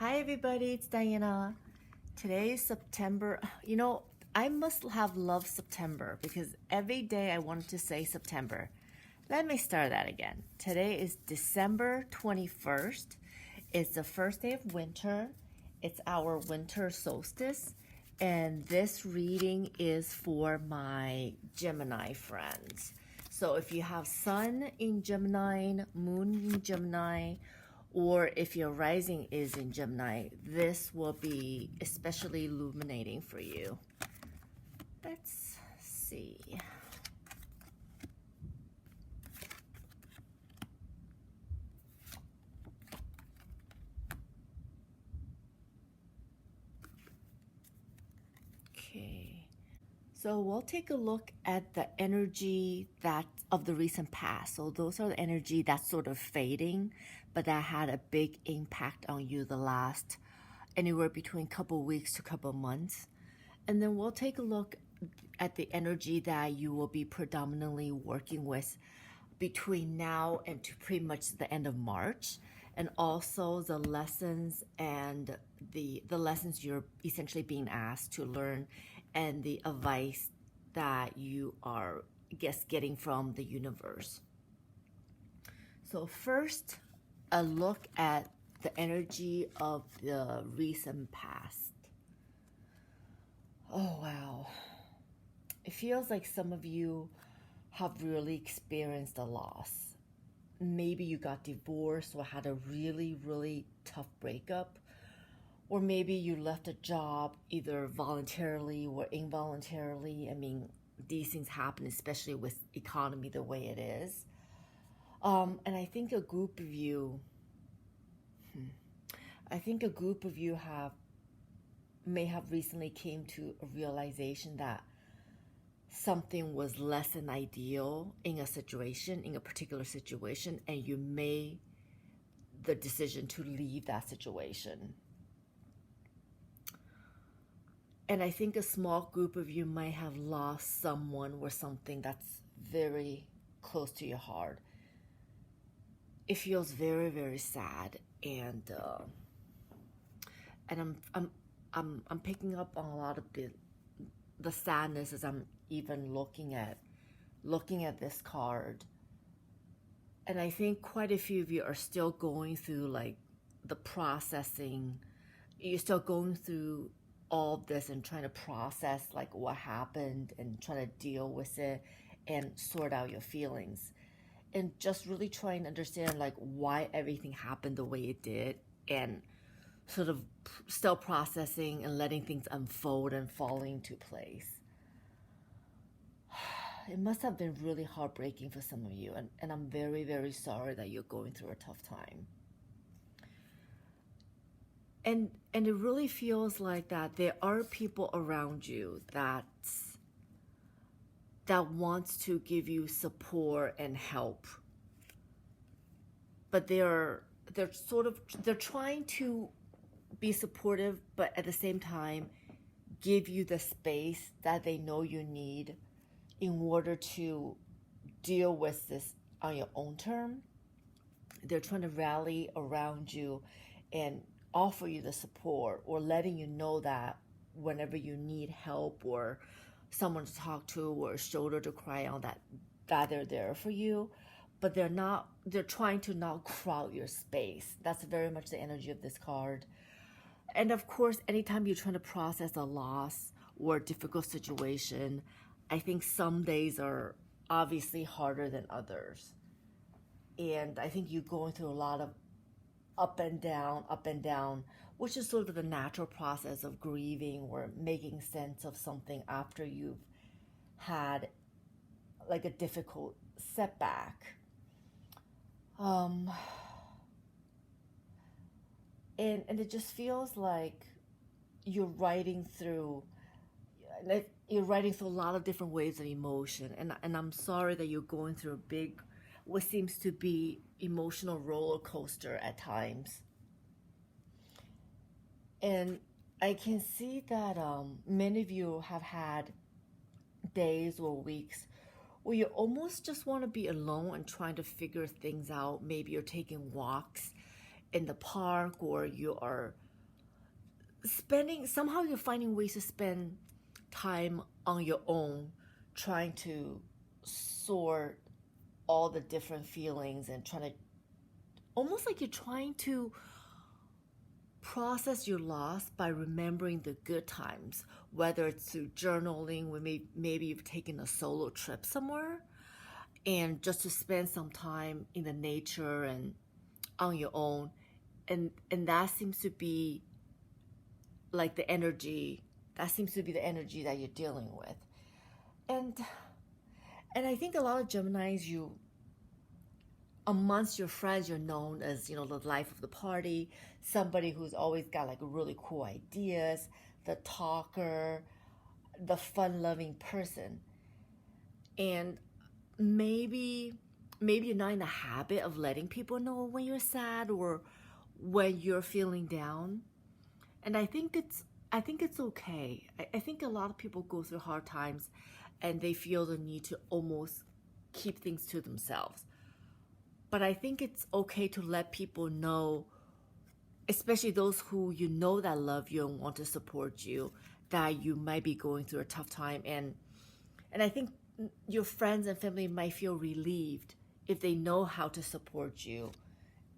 Hi everybody, it's Diana. Today is September. I must have loved September because every day I wanted to say September. Let me start that again. Today is December 21st. It's the first day of winter. It's our winter solstice. And this reading is for my Gemini friends. So if you have Sun in Gemini, Moon in Gemini, or if your rising is in Gemini, this will be especially illuminating for you. Let's see. Okay. So we'll take a look at the energy that of the recent past. So those are the energy that's sort of fading, but that had a big impact on you the last anywhere between couple weeks to couple months. And then we'll take a look at the energy that you will be predominantly working with between now and to pretty much the end of March, and also the lessons and the lessons you're essentially being asked to learn and the advice that you are, I guess, getting from the universe. So first, a look at the energy of the recent past. Oh, wow. It feels like some of you have really experienced a loss. Maybe you got divorced or had a really, really tough breakup. Or maybe you left a job either voluntarily or involuntarily. I mean, these things happen, especially with economy the way it is. And I think a group of you, may have recently came to a realization that something was less than ideal in a particular situation, and you made the decision to leave that situation. And I think a small group of you might have lost someone or something that's very close to your heart. It feels very, very sad, and I'm picking up on a lot of the sadness as I'm even looking at this card. And I think quite a few of you are still going through like the processing. You're still going through all of this and trying to process like what happened and trying to deal with it and sort out your feelings. And just really trying to understand like why everything happened the way it did, and sort of still processing and letting things unfold and fall into place. It must have been really heartbreaking for some of you, and I'm very, very sorry that you're going through a tough time. And it really feels like that there are people around you that wants to give you support and help, but they're trying to be supportive, but at the same time give you the space that they know you need in order to deal with this on your own term. They're trying to rally around you and offer you the support, or letting you know that whenever you need help or someone to talk to or a shoulder to cry on, that they're there for you. But they're trying to not crowd your space. That's very much the energy of this card. And of course, anytime you're trying to process a loss or a difficult situation, I think some days are obviously harder than others. And I think you're going through a lot of up and down, which is sort of the natural process of grieving or making sense of something after you've had like a difficult setback. And it just feels like you're riding through a lot of different waves of emotion, and I'm sorry that you're going through a big, what seems to be emotional roller coaster at times. And I can see that many of you have had days or weeks where you almost just want to be alone and trying to figure things out. Maybe you're taking walks in the park, or you are somehow you're finding ways to spend time on your own, trying to sort all the different feelings and trying to, almost like you're trying to process your loss by remembering the good times, whether it's through journaling, where maybe you've taken a solo trip somewhere, and just to spend some time in the nature and on your own. And that seems to be like the energy, that seems to be the energy that you're dealing with. And I think a lot of Geminis, you, amongst your friends, you're known as, the life of the party, somebody who's always got like really cool ideas, the talker, the fun-loving person. And maybe you're not in the habit of letting people know when you're sad or when you're feeling down. And I think it's okay. I think a lot of people go through hard times and they feel the need to almost keep things to themselves. But I think it's okay to let people know, especially those who you know that love you and want to support you, that you might be going through a tough time. And I think your friends and family might feel relieved if they know how to support you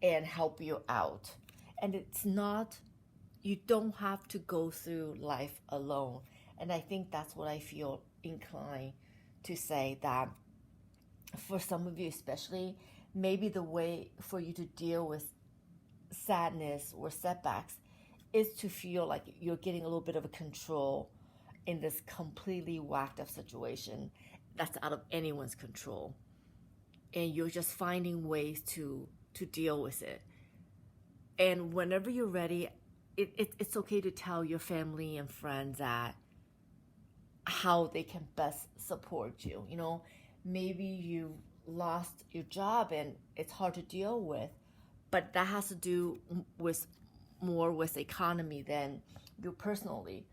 and help you out. And it's not, you don't have to go through life alone. And I think that's what I feel inclined to say, that for some of you especially, maybe the way for you to deal with sadness or setbacks is to feel like you're getting a little bit of a control in this completely whacked up situation that's out of anyone's control. And you're just finding ways to deal with it. And whenever you're ready, it's okay to tell your family and friends that how they can best support you. Maybe you lost your job and it's hard to deal with, but that has to do with more with the economy than you personally.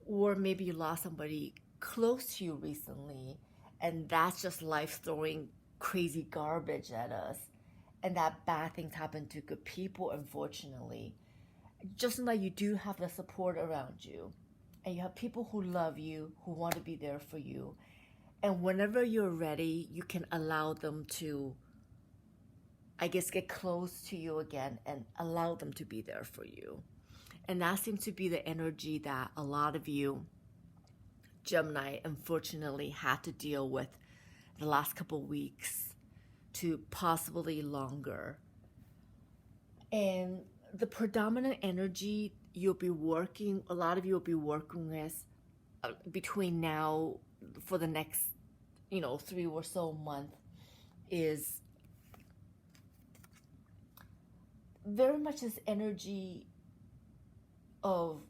Or maybe you lost somebody close to you recently, and that's just life throwing crazy garbage at us, and that bad things happen to good people, unfortunately. Just know that you do have the support around you, and you have people who love you, who want to be there for you. And whenever you're ready, you can allow them to, I guess, get close to you again and allow them to be there for you. And that seems to be the energy that a lot of you, Gemini, unfortunately had to deal with the last couple weeks to possibly longer. And the predominant energy a lot of you will be working with between now for the next 3 or so months is very much this energy of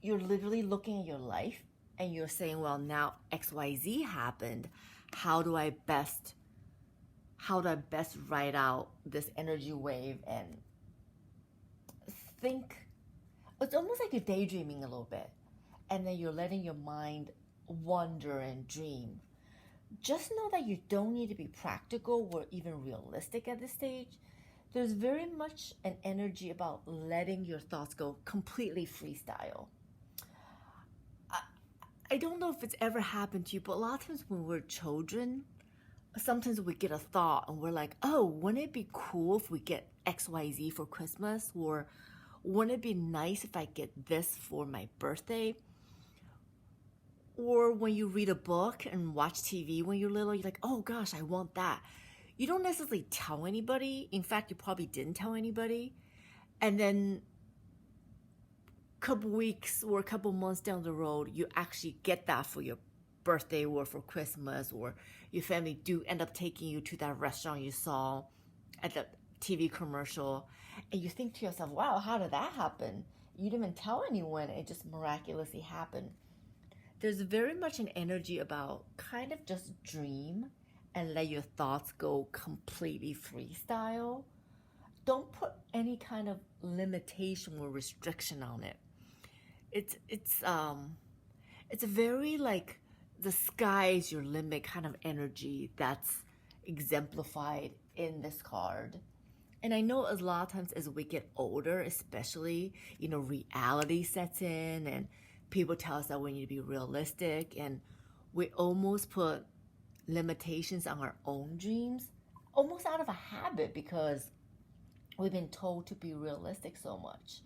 you're literally looking at your life and you're saying, well, now XYZ happened. How do I best ride out this energy wave and think? It's almost like you're daydreaming a little bit, and then you're letting your mind wonder and dream. Just know that you don't need to be practical or even realistic at this stage. There's very much an energy about letting your thoughts go completely freestyle. I don't know if it's ever happened to you, but a lot of times when we're children, sometimes we get a thought and we're like, oh, wouldn't it be cool if we get XYZ for Christmas? Or wouldn't it be nice if I get this for my birthday? Or when you read a book and watch TV when you're little, you're like, oh gosh, I want that. You don't necessarily tell anybody. In fact, you probably didn't tell anybody. And then a couple weeks or a couple months down the road, you actually get that for your birthday or for Christmas, or your family do end up taking you to that restaurant you saw at the TV commercial. And you think to yourself, wow, how did that happen? You didn't even tell anyone. It just miraculously happened. There's very much an energy about kind of just dream and let your thoughts go completely freestyle. Don't put any kind of limitation or restriction on it. It's a very like the sky is your limit kind of energy that's exemplified in this card. And I know a lot of times as we get older, especially, reality sets in and people tell us that we need to be realistic, and we almost put limitations on our own dreams, almost out of a habit because we've been told to be realistic so much.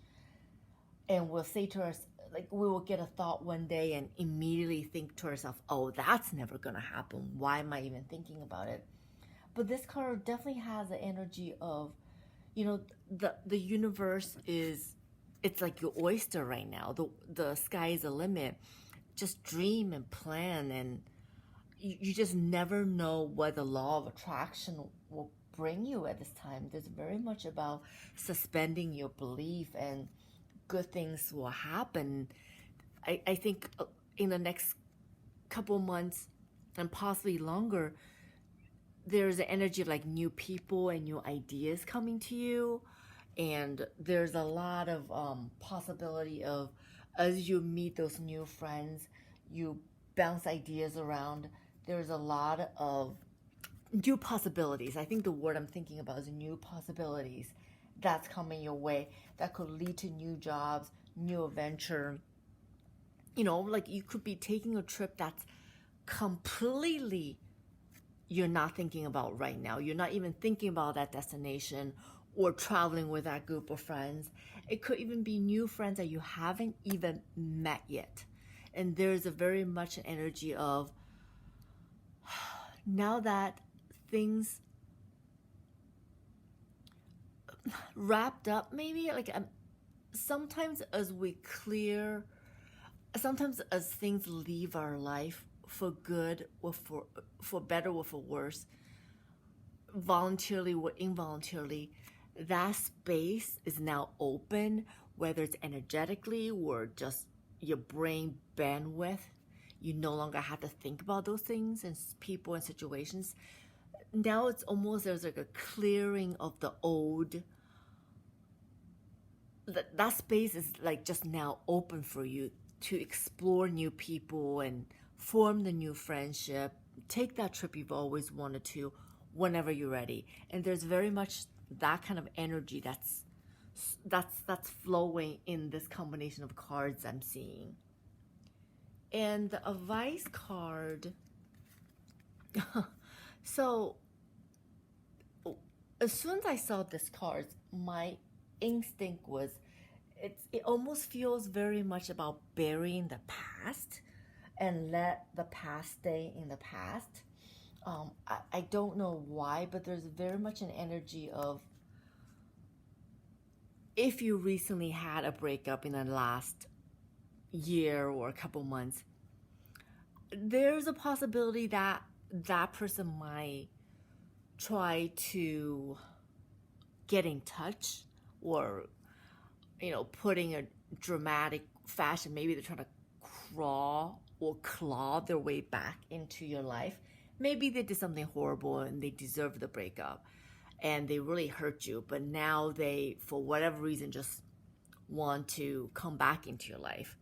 And we'll say to us, like, we will get a thought one day and immediately think to ourselves, oh, that's never going to happen. Why am I even thinking about it? But this card definitely has the energy of, the universe is, it's like your oyster right now. The sky is the limit. Just dream and plan, and you just never know what the law of attraction will bring you at this time. There's very much about suspending your belief, and good things will happen. I think in the next couple months and possibly longer, there's an energy of like new people and new ideas coming to you. And there's a lot of possibility of, as you meet those new friends, you bounce ideas around. There's a lot of new possibilities. I think the word I'm thinking about is new possibilities that's coming your way that could lead to new jobs, new adventure. Like you could be taking a trip that's completely you're not thinking about right now. You're not even thinking about that destination or traveling with that group of friends. It could even be new friends that you haven't even met yet. And there's a very much an energy of now that things wrapped up, maybe like sometimes as things leave our life for good or for better or for worse, voluntarily or involuntarily, that space is now open, whether it's energetically or just your brain bandwidth. You no longer have to think about those things and people and situations. Now it's almost there's like a clearing of the old. That space is like just now open for you to explore new people and form the new friendship. Take that trip you've always wanted to whenever you're ready. And there's very much that kind of energy that's flowing in this combination of cards I'm seeing. And the advice card. So as soon as I saw this card, my instinct was it almost feels very much about burying the past and let the past stay in the past. I don't know why, but there's very much an energy of if you recently had a breakup in the last year or a couple months, there's a possibility that that person might try to get in touch or, putting a dramatic fashion. Maybe they're trying to crawl or claw their way back into your life. Maybe they did something horrible and they deserve the breakup and they really hurt you, but now they, for whatever reason, just want to come back into your life.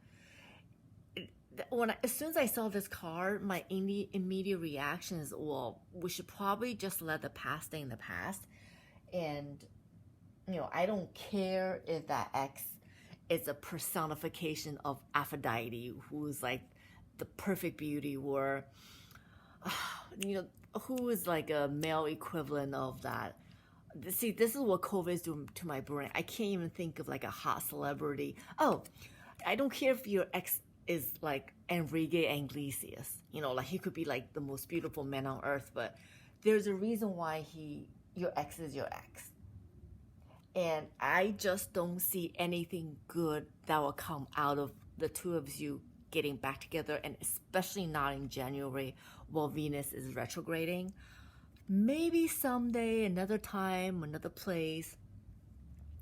As soon as I saw this card, my immediate reaction is, well, we should probably just let the past stay in the past. And, I don't care if that ex is a personification of Aphrodite, who's like the perfect beauty, or, who is like a male equivalent of that. See, this is what COVID is doing to my brain. I can't even think of like a hot celebrity. Oh, I don't care if your ex is like Enrique Iglesias. Like he could be like the most beautiful man on earth, but there's a reason why your ex is your ex. And I just don't see anything good that will come out of the two of you getting back together, and especially not in January while Venus is retrograding. Maybe someday, another time, another place.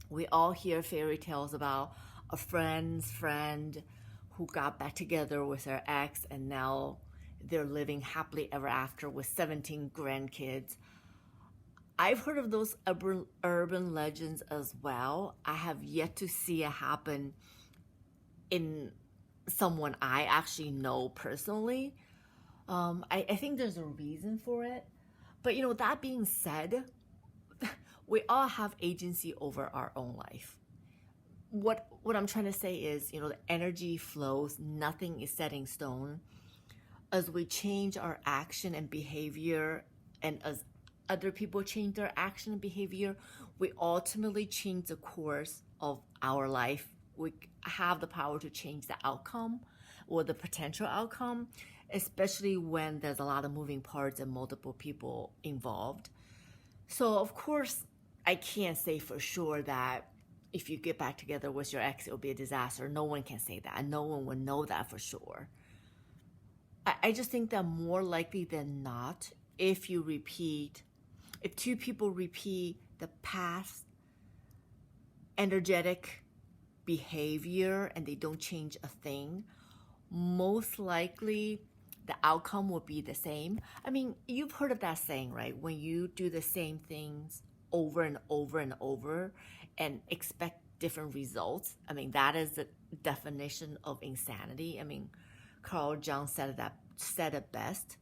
We all hear fairy tales about a friend's friend who got back together with their ex and now they're living happily ever after with 17 grandkids. I've heard of those urban legends as well. I have yet to see it happen in someone I actually know personally. I think there's a reason for it. But that being said, we all have agency over our own life. What I'm trying to say is, the energy flows, nothing is set in stone. As we change our action and behavior, and as other people change their action and behavior, we ultimately change the course of our life. We have the power to change the outcome or the potential outcome, especially when there's a lot of moving parts and multiple people involved. So, of course, I can't say for sure that if you get back together with your ex, it'll be a disaster. No one can say that. No one will know that for sure. I just think that more likely than not, if two people repeat the past energetic behavior and they don't change a thing, most likely the outcome will be the same. I mean, you've heard of that saying, right? When you do the same things over and over and over and expect different results, I mean, that is the definition of insanity. I mean, Carl Jung said it best.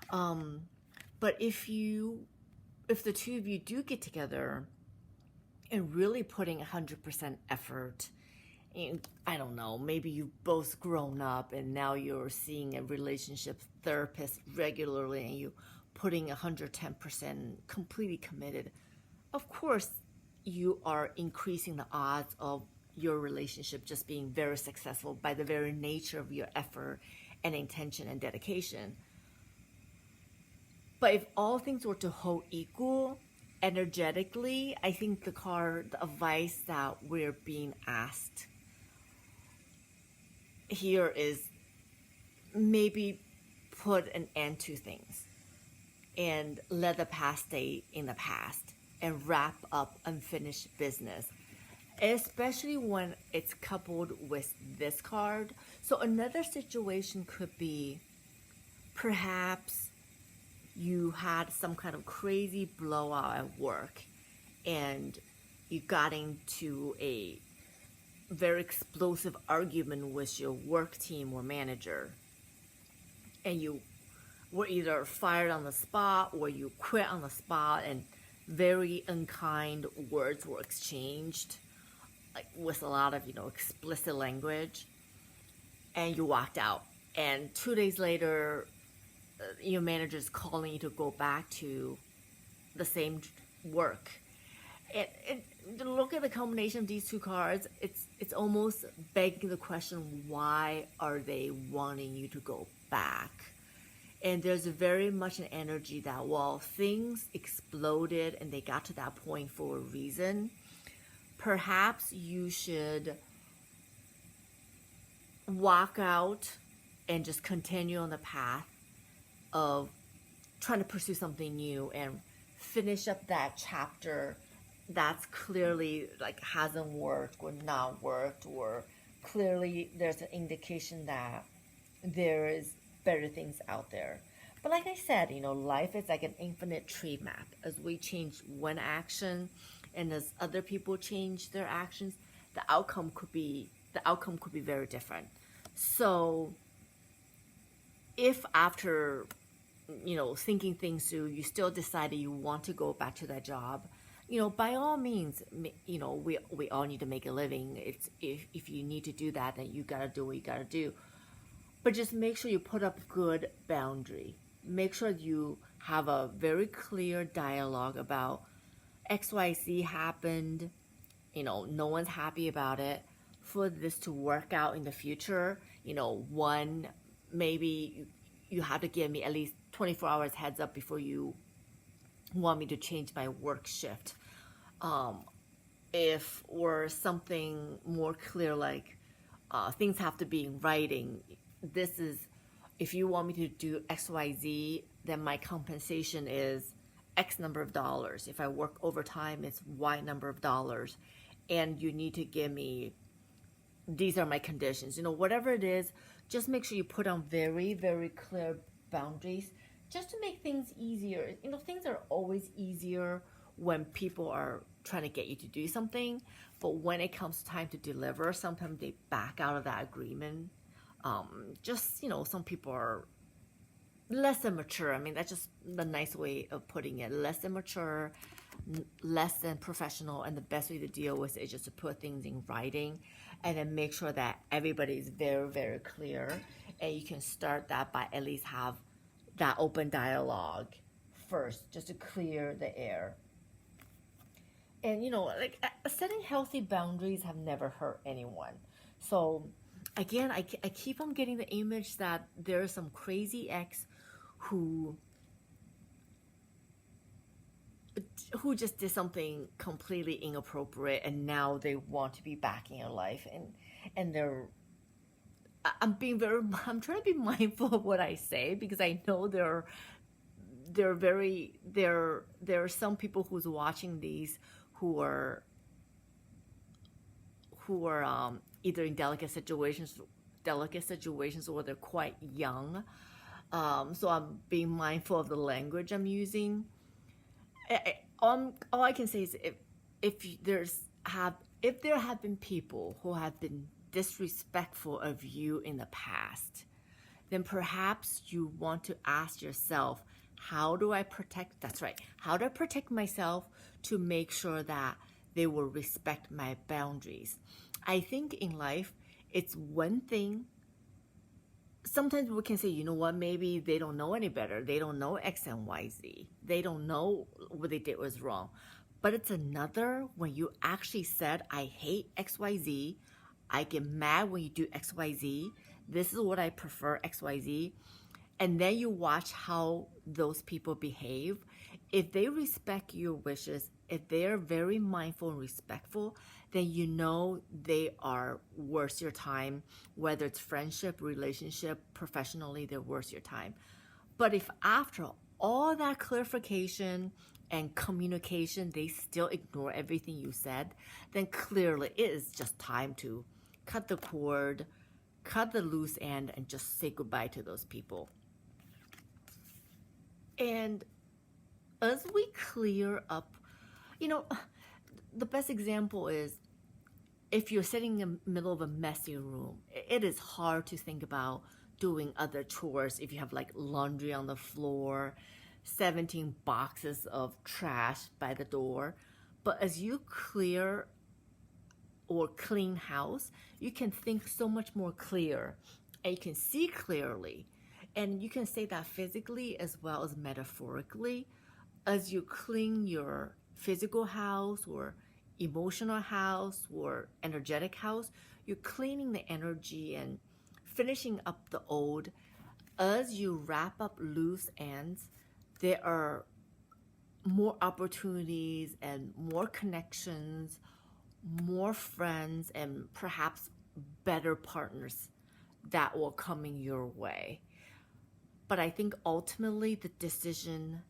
But if the two of you do get together and really putting 100% effort, and I don't know, maybe you've both grown up and now you're seeing a relationship therapist regularly and you putting 110% completely committed, of course you are increasing the odds of your relationship just being very successful by the very nature of your effort and intention and dedication. But if all things were to hold equal energetically, I think the advice that we're being asked here is maybe put an end to things and let the past stay in the past and wrap up unfinished business, especially when it's coupled with this card. So another situation could be perhaps you had some kind of crazy blowout at work and you got into a very explosive argument with your work team or manager, and you were either fired on the spot or you quit on the spot, and very unkind words were exchanged, like with a lot of explicit language, and you walked out. And 2 days later, your manager's calling you to go back to the same work. And look at the combination of these two cards, it's almost begging the question, why are they wanting you to go back? And there's very much an energy that, well, things exploded and they got to that point for a reason. Perhaps you should walk out and just continue on the path of trying to pursue something new and finish up that chapter that's clearly like hasn't worked or not worked, or clearly there's an indication that there is better things out there. But like I said, life is like an infinite tree map. As we change one action and as other people change their actions, the outcome could be very different. So if after thinking things through, you still decided you want to go back to that job, by all means, we all need to make a living. It's if you need to do that, then you gotta do what you gotta do. But just make sure you put up good boundary. Make sure you have a very clear dialogue about XYZ happened. No one's happy about it. For this to work out in the future, one, maybe you have to give me at least 24 hours heads up before you want me to change my work shift. If or something more clear, like things have to be in writing. This is, if you want me to do XYZ, then my compensation is X number of dollars. If I work overtime, it's Y number of dollars. And you need to give me, these are my conditions. Whatever it is, just make sure you put on very, very clear boundaries just to make things easier. Things are always easier when people are trying to get you to do something. But when it comes time to deliver, sometimes they back out of that agreement. Some people are less than mature. I mean, that's just the nice way of putting it. Less than mature, less than professional, and the best way to deal with it is just to put things in writing and then make sure that everybody is very, very clear. And you can start that by at least have that open dialogue first, just to clear the air. And, like setting healthy boundaries have never hurt anyone. So, again, I keep on getting the image that there's some crazy ex who just did something completely inappropriate, and now they want to be back in your life, and I'm trying to be mindful of what I say, because I know there are some people who's watching these who are either in delicate situations or they're quite young. So I'm being mindful of the language I'm using. All I can say is if there have been people who have been disrespectful of you in the past, then perhaps you want to ask yourself, how do I protect myself to make sure that they will respect my boundaries? I think in life, it's one thing. Sometimes we can say, you know what, maybe they don't know any better. They don't know X and Y, Z. They don't know what they did was wrong. But it's another when you actually said, I hate X, Y, Z. I get mad when you do X, Y, Z. This is what I prefer, X, Y, Z. And then you watch how those people behave. If they respect your wishes, if they're very mindful and respectful, then you know they are worth your time. Whether it's friendship, relationship, professionally, they're worth your time. But if after all that clarification and communication, they still ignore everything you said, then clearly it is just time to cut the cord, cut the loose end, and just say goodbye to those people. And as we clear up, the best example is if you're sitting in the middle of a messy room, it is hard to think about doing other chores if you have like laundry on the floor, 17 boxes of trash by the door. But as you clear or clean house, you can think so much more clear, and you can see clearly. And you can say that physically as well as metaphorically. As you clean your physical house or emotional house or energetic house, you're cleaning the energy and finishing up the old. As you wrap up loose ends, there are more opportunities and more connections, more friends, and perhaps better partners that will come in your way. But I think ultimately the decision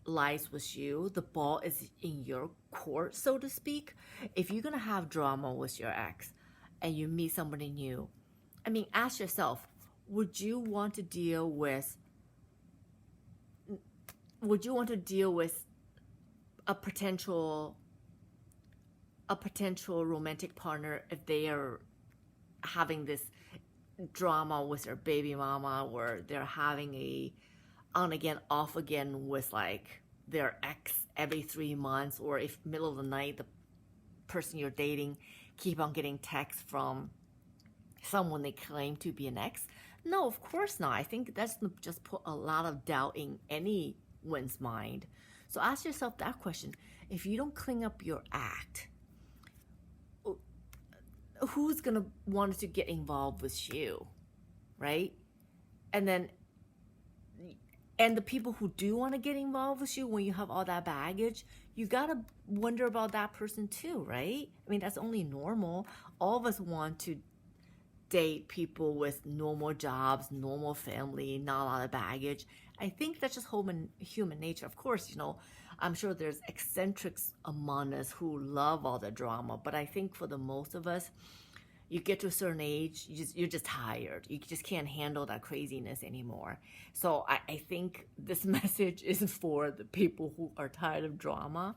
lies with you. The ball is in your court, so to speak. If you're going to have drama with your ex and you meet somebody new, ask yourself, would you want to deal with a potential romantic partner if they are having this drama with their baby mama, or they're having a on again, off again with like their ex every 3 months, or if middle of the night the person you're dating keep on getting texts from someone they claim to be an ex? No, of course not. I think that's just put a lot of doubt in anyone's mind. So ask yourself that question. If you don't clean up your act, who's going to want to get involved with you, right? And the people who do want to get involved with you when you have all that baggage, you got to wonder about that person too, right? That's only normal. All of us want to date people with normal jobs, normal family, not a lot of baggage. I think that's just human nature. Of course, I'm sure there's eccentrics among us who love all the drama, but I think for the most of us, you get to a certain age, you're just tired. You just can't handle that craziness anymore. So I think this message is for the people who are tired of drama.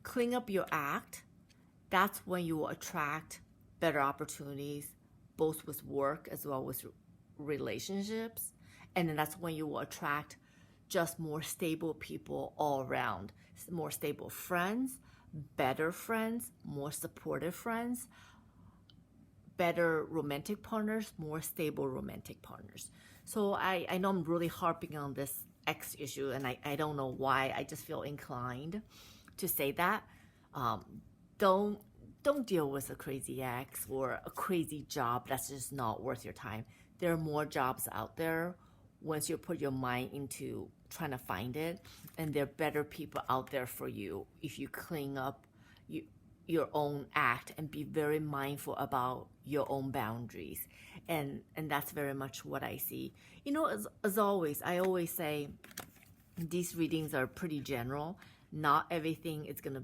Clean up your act. That's when you will attract better opportunities, both with work as well as relationships. And then that's when you will attract just more stable people all around, more stable friends, better friends, more supportive friends, better romantic partners, more stable romantic partners. So I know I'm really harping on this X issue, and I don't know why. I just feel inclined to say that. Don't deal with a crazy ex or a crazy job that's just not worth your time. There are more jobs out there once you put your mind into trying to find it, and there are better people out there for you if you clean up your own act and be very mindful about your own boundaries. And that's very much what I see. As always, I always say these readings are pretty general. Not everything is going to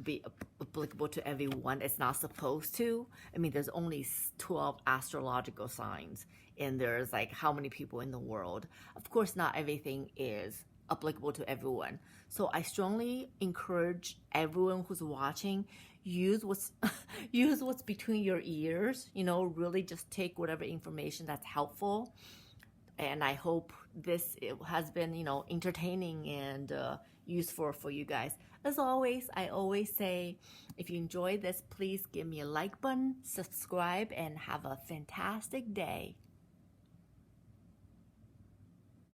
be applicable to everyone. It's not supposed to. I mean, there's only 12 astrological signs, and there's like how many people in the world. Of course, not everything is applicable to everyone. So I strongly encourage everyone who's watching, use what's between your ears. Really just take whatever information that's helpful. And I hope it has been, entertaining and useful for you guys. As always, I always say, if you enjoy this, please give me a like button, subscribe, and have a fantastic day.